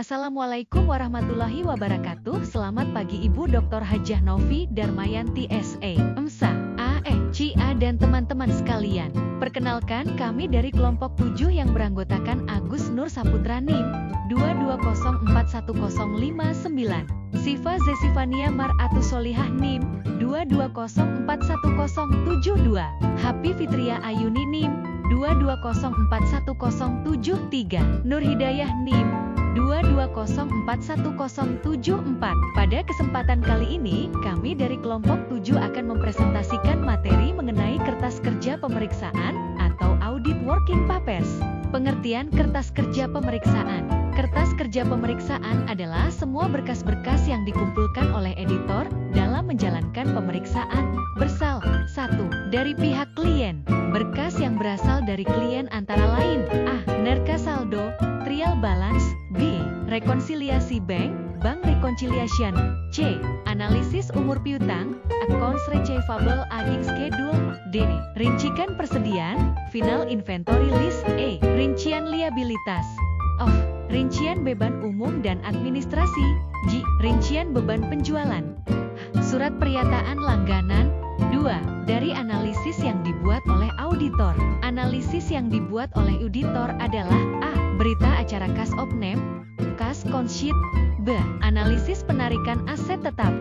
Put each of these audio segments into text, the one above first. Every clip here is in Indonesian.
Assalamualaikum warahmatullahi wabarakatuh. Selamat pagi Ibu Dr. Hajah Novi Darmayanti SA, EMSA, AE, CIA dan teman-teman sekalian. Perkenalkan, kami dari kelompok 7 yang beranggotakan Agus Nur Saputra NIM 220410559, Sifa Zesifania Maratus Solihah NIM 220411072, Happy Fitria Ayuni NIM 220411073, Nur Hidayah NIM 220411074. Pada kesempatan kali ini, kami dari kelompok 7 akan mempresentasikan materi mengenai kertas kerja pemeriksaan atau audit working papers. Pengertian kertas kerja pemeriksaan. Kertas kerja pemeriksaan adalah semua berkas-berkas yang dikumpulkan oleh editor dalam menjalankan pemeriksaan. Bersal 1. Dari pihak klien. Berkas yang berasal dari klien antara lain: A. Nerka saldo, trial balance. B. Rekonsiliasi bank, bank reconciliation. C. Analisis umur piutang, accounts receivable aging schedule. D. Rincikan persediaan, final inventory list. E. Rincian liabilitas. Of. Rincian beban umum dan administrasi. G. Rincian beban penjualan. Surat pernyataan langganan. 2. Dari analisis yang dibuat oleh auditor. Analisis yang dibuat oleh auditor adalah: A. Berita acara cash of name, cash count sheet. B. Analisis penarikan aset tetap.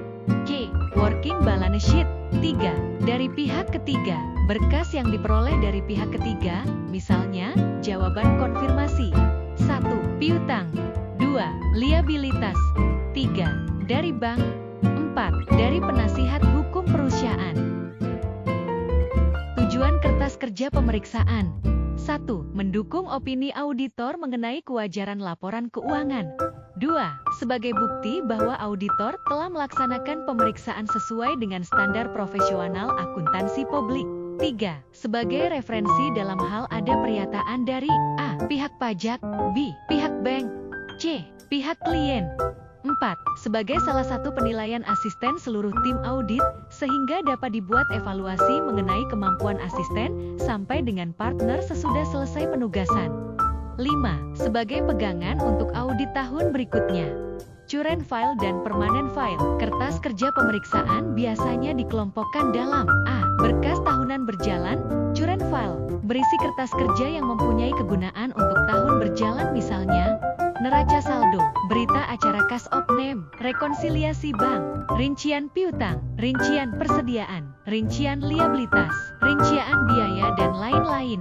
C. Working balance sheet. 3. Dari pihak ketiga. Berkas yang diperoleh dari pihak ketiga, misalnya, jawaban konfirmasi. 1. Piutang. 2. Liabilitas. 3. Dari bank. 4. Dari penasihat hukum perusahaan. Tujuan kertas kerja pemeriksaan. 1. Mendukung opini auditor mengenai kewajaran laporan keuangan. 2. Sebagai bukti bahwa auditor telah melaksanakan pemeriksaan sesuai dengan standar profesional akuntansi publik. 3. Sebagai referensi dalam hal ada pernyataan dari: A. Pihak pajak. B. Pihak bank. C. Pihak klien. 4. Sebagai salah satu penilaian asisten seluruh tim audit, sehingga dapat dibuat evaluasi mengenai kemampuan asisten sampai dengan partner sesudah selesai penugasan. 5. Sebagai pegangan untuk audit tahun berikutnya. Current file dan permanent file. Kertas kerja pemeriksaan biasanya dikelompokkan dalam: A. Berkas tahunan berjalan, current file, berisi kertas kerja yang mempunyai kegunaan untuk tahun berjalan, misalnya neraca saldo, berita acara cash of name, rekonsiliasi bank, rincian piutang, rincian persediaan, rincian liabilitas, rincian biaya dan lain-lain.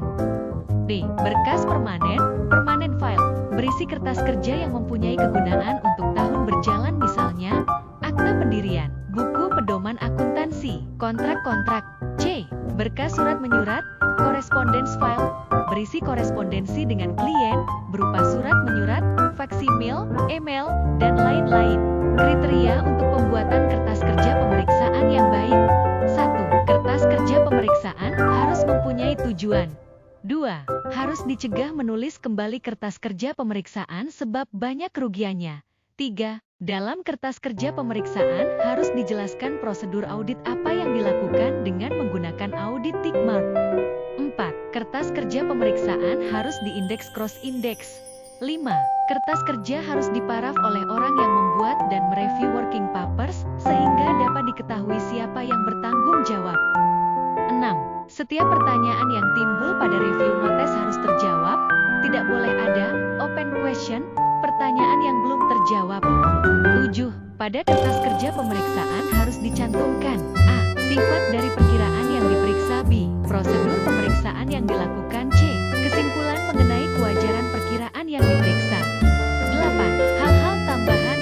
D. Berkas permanen, permanent file, berisi kertas kerja yang mempunyai kegunaan untuk tahun berjalan, misalnya akta pendirian, buku pedoman akuntansi, kontrak-kontrak. C. Berkas surat menyurat, correspondence file, berisi korespondensi dengan klien, berupa surat menyurat, faksimil, email, dan lain-lain. Kriteria untuk pembuatan kertas kerja pemeriksaan yang baik. 1. Kertas kerja pemeriksaan harus mempunyai tujuan. 2. Harus dicegah menulis kembali kertas kerja pemeriksaan sebab banyak kerugiannya. 3. Dalam kertas kerja pemeriksaan harus dijelaskan prosedur audit apa yang dilakukan dengan menggunakan audit tick mark. 4. Kertas kerja pemeriksaan harus diindeks cross-index. 5. Kertas kerja harus diparaf oleh orang yang membuat dan mereview working papers, sehingga dapat diketahui siapa yang bertanggung jawab. 6. Setiap pertanyaan yang timbul pada review notes harus terjawab. Tidak boleh ada open question, pertanyaan yang belum terjawab. 7. Pada kertas kerja pemeriksaan harus dicantumkan: A. Sifat dari perkiraan yang diperiksa. B. Prosedur pemeriksaan yang dilakukan. C. Kesimpulan mengenai kewajaran perkiraan yang diperiksa. 8. Hal-hal tambahan.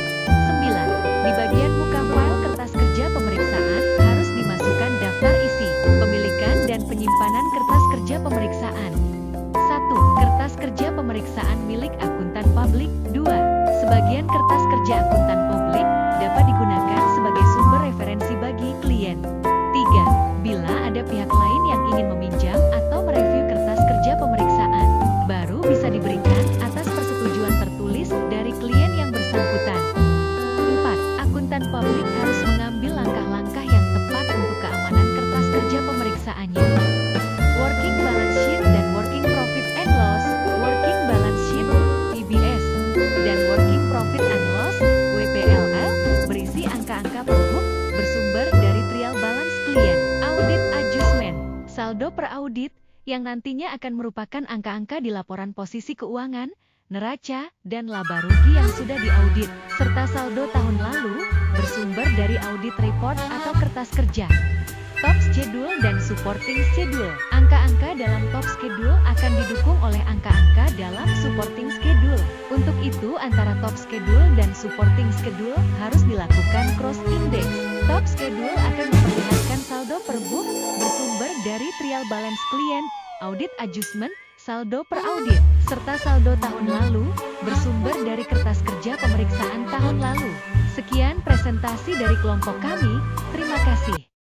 9. Di bagian muka file kertas kerja pemeriksaan harus dimasukkan daftar isi, pemilikan dan penyimpanan kertas kerja pemeriksaan. 1. Kertas kerja pemeriksaan milik akuntan publik. 2. Sebagian kertas kerja akuntan publik dapat digunakan sebagai sumber referensi bagi klien. 3. Bila ada pihak lain yang ingin meminjam atau mereview kertas kerja pemeriksaan, baru bisa diberikan atas persetujuan saldo per audit, yang nantinya akan merupakan angka-angka di laporan posisi keuangan, neraca, dan laba rugi yang sudah diaudit, serta saldo tahun lalu, bersumber dari audit report atau kertas kerja. Top schedule dan supporting schedule. Angka-angka dalam top schedule akan didukung oleh angka-angka dalam supporting schedule. Untuk itu, antara top schedule dan supporting schedule harus dilakukan cross index. Top schedule akan memperlihatkan saldo per book bersumber dari trial balance klien, audit adjustment, saldo per audit, serta saldo tahun lalu bersumber dari kertas kerja pemeriksaan tahun lalu. Sekian presentasi dari kelompok kami, terima kasih.